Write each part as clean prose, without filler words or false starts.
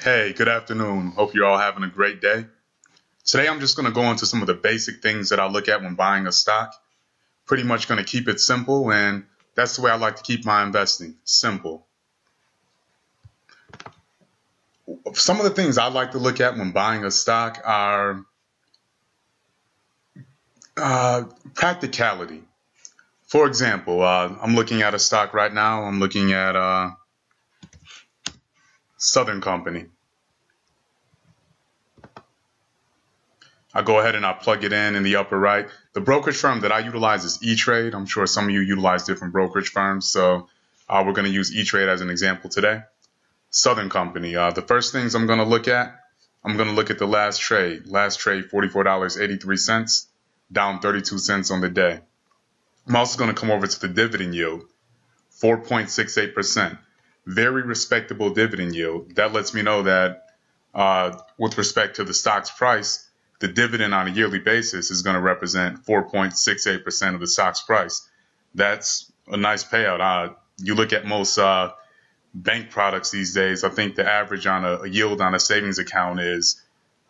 Hey, good afternoon. Hope you're all having a great day. Today I'm just going to go into some of the basic things that I look at when buying a stock. Pretty much going to keep it simple, and that's the way I like to keep my investing, simple. Some of the things I like to look at when buying a stock are practicality. For example, I'm looking at a stock right now. I'm looking at Southern Company. I go ahead and I plug it in the upper right. The brokerage firm that I utilize is E-Trade. I'm sure some of you utilize different brokerage firms, so we're going to use E-Trade as an example today. Southern Company. The first things I'm going to look at, I'm going to look at the last trade. Last trade, $44.83, down 32 cents on the day. I'm also going to come over to the dividend yield, 4.68%. Very respectable dividend yield. That lets me know that with respect to the stock's price, the dividend on a yearly basis is going to represent 4.68% of the stock's price. That's a nice payout. You look at most bank products these days, I think the average on a yield on a savings account is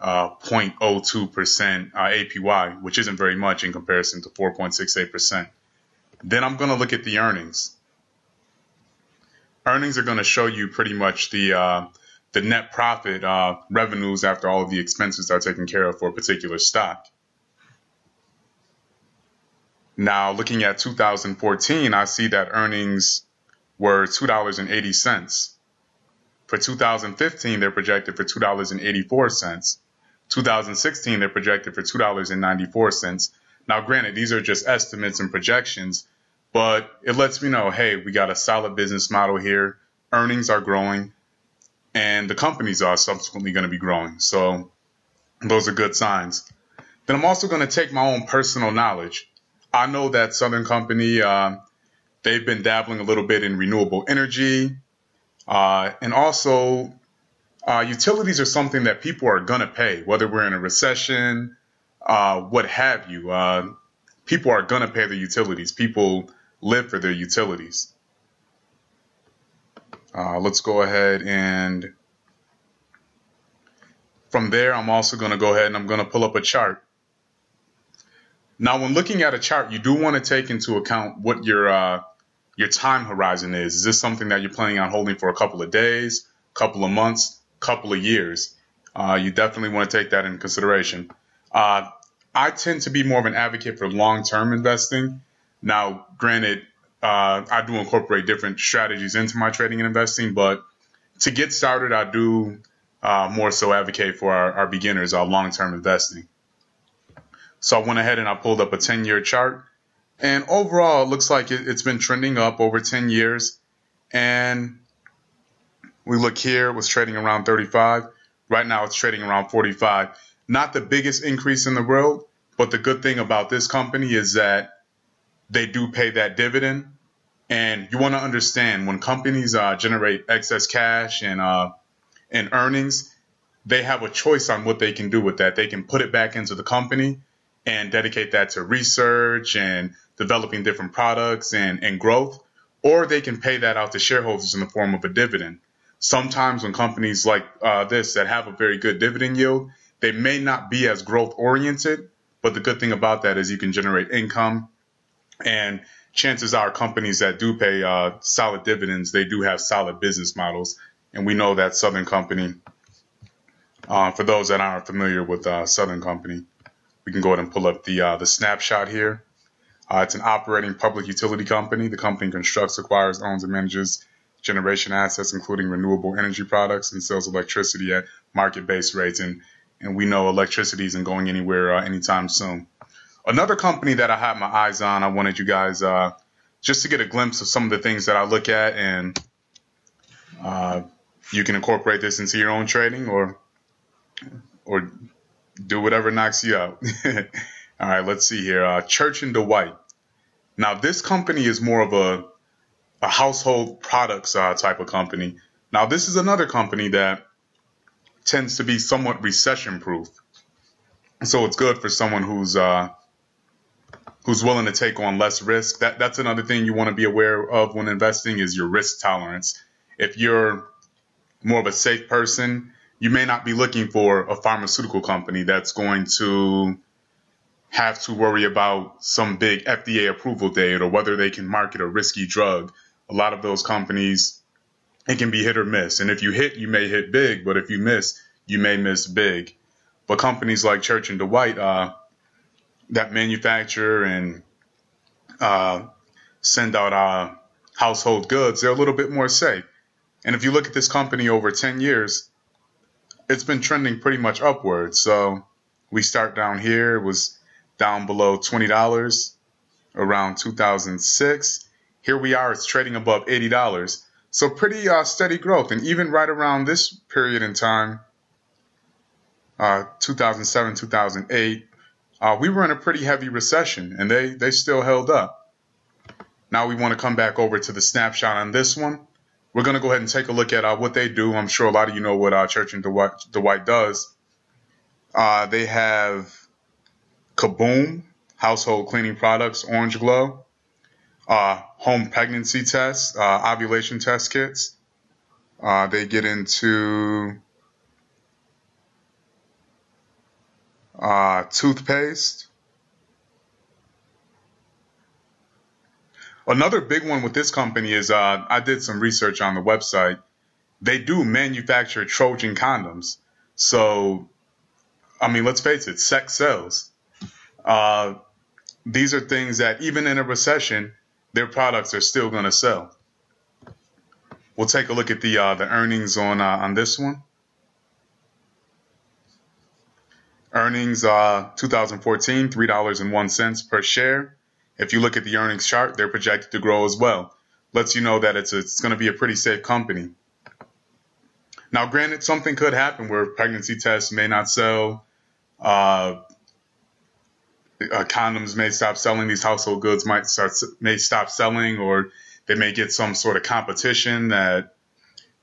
0.02% APY, which isn't very much in comparison to 4.68%. Then I'm going to look at the earnings. Earnings are going to show you pretty much the net profit revenues after all of the expenses are taken care of for a particular stock. Now, looking at 2014, I see that earnings were $2.80. For 2015, they're projected for $2.84. 2016, they're projected for $2.94. Now, granted, these are just estimates and projections, but it lets me know, hey, we got a solid business model here. Earnings are growing, and the companies are subsequently going to be growing. So those are good signs. Then I'm also going to take my own personal knowledge. I know that Southern Company, they've been dabbling a little bit in renewable energy. And also, utilities are something that people are going to pay, whether we're in a recession, what have you. People are going to pay their utilities. People live for their utilities. Let's go ahead and from there, I'm also going to go ahead and I'm going to pull up a chart. Now, when looking at a chart, you do want to take into account what your time horizon is. Is this something that you're planning on holding for a couple of days, couple of months, couple of years? You definitely want to take that into consideration. I tend to be more of an advocate for long-term investing. Now, granted, I do incorporate different strategies into my trading and investing, but to get started, I do more so advocate for our beginners, our long-term investing. So I went ahead and I pulled up a 10-year chart. And overall, it looks like it's been trending up over 10 years. And we look here, it was trading around 35. Right now, it's trading around 45. Not the biggest increase in the world, but the good thing about this company is that they do pay that dividend. And you want to understand when companies generate excess cash and earnings, they have a choice on what they can do with that. They can put it back into the company and dedicate that to research and developing different products and growth, or they can pay that out to shareholders in the form of a dividend. Sometimes when companies like this that have a very good dividend yield, they may not be as growth oriented, but the good thing about that is you can generate income, and chances are companies that do pay solid dividends, they do have solid business models. And we know that Southern Company, for those that aren't familiar with Southern Company, we can go ahead and pull up the snapshot here. It's an operating public utility company. The company constructs, acquires, owns, and manages generation assets, including renewable energy products, and sells electricity at market-based rates. And we know electricity isn't going anywhere anytime soon. Another company that I had my eyes on, I wanted you guys just to get a glimpse of some of the things that I look at, and you can incorporate this into your own trading or do whatever knocks you out. All right, let's see here. Church & Dwight. Now, this company is more of a household products type of company. Now, this is another company that tends to be somewhat recession-proof. So it's good for someone who's willing to take on less risk. That's another thing you want to be aware of when investing is your risk tolerance. If you're more of a safe person you may not be looking for a pharmaceutical company that's going to have to worry about some big FDA approval date or whether they can market a risky drug. A lot of those companies, it can be hit or miss. And if you hit, you may hit big, but if you miss, you may miss big. But companies like Church & Dwight that manufacture and send out household goods, they're a little bit more safe. And if you look at this company over 10 years, it's been trending pretty much upwards. So we start down here. It was down below $20 around 2006. Here we are. It's trading above $80. So pretty steady growth. And even right around this period in time, 2007, 2008, we were in a pretty heavy recession, and they still held up. Now we want to come back over to the snapshot on this one. We're going to go ahead and take a look at what they do. I'm sure a lot of you know what Church & Dwight does. They have Kaboom, household cleaning products, Orange Glow, home pregnancy tests, ovulation test kits. They get into toothpaste. Another big one with this company is I did some research on the website. They do manufacture Trojan condoms. So, I mean, let's face it, sex sells. These are things that even in a recession, their products are still going to sell. We'll take a look at the earnings on this one. Earnings 2014, $3.01 per share. If you look at the earnings chart, they're projected to grow as well. Lets you know that it's going to be a pretty safe company. Now, granted, something could happen where pregnancy tests may not sell. Condoms may stop selling. These household goods may stop selling, or they may get some sort of competition that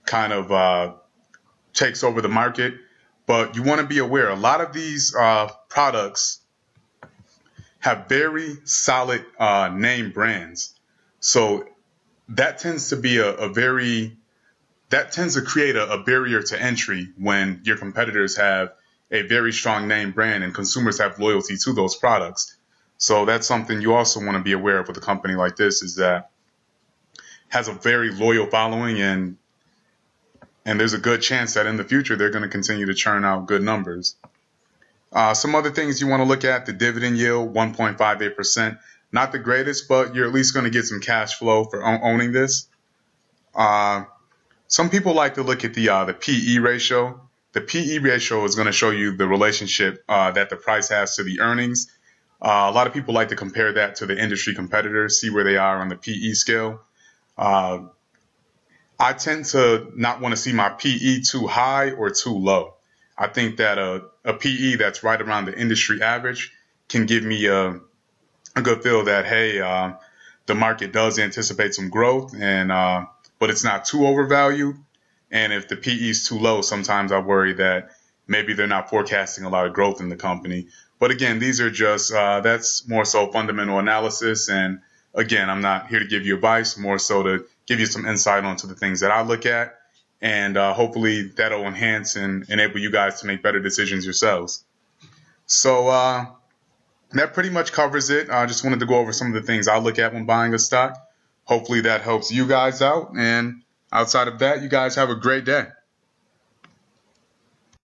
kind of takes over the market. But you want to be aware, a lot of these products have very solid name brands. So that tends to be that tends to create a barrier to entry when your competitors have a very strong name brand and consumers have loyalty to those products. So that's something you also want to be aware of with a company like this, is that has a very loyal following, and there's a good chance that in the future they're going to continue to churn out good numbers. Some other things you want to look at: the dividend yield, 1.58%. Not the greatest, but you're at least going to get some cash flow for owning this. Some people like to look at the PE ratio. The PE ratio is going to show you the relationship that the price has to the earnings. A lot of people like to compare that to the industry competitors, see where they are on the PE scale. I tend to not want to see my PE too high or too low. I think that a PE that's right around the industry average can give me a good feel that, hey, the market does anticipate some growth, and but it's not too overvalued. And if the PE is too low, sometimes I worry that maybe they're not forecasting a lot of growth in the company. But again, these are just, that's more so fundamental analysis. And again, I'm not here to give you advice, more so to give you some insight onto the things that I look at. And hopefully that'll enhance and enable you guys to make better decisions yourselves. So that pretty much covers it. I just wanted to go over some of the things I look at when buying a stock. Hopefully that helps you guys out. And outside of that, you guys have a great day.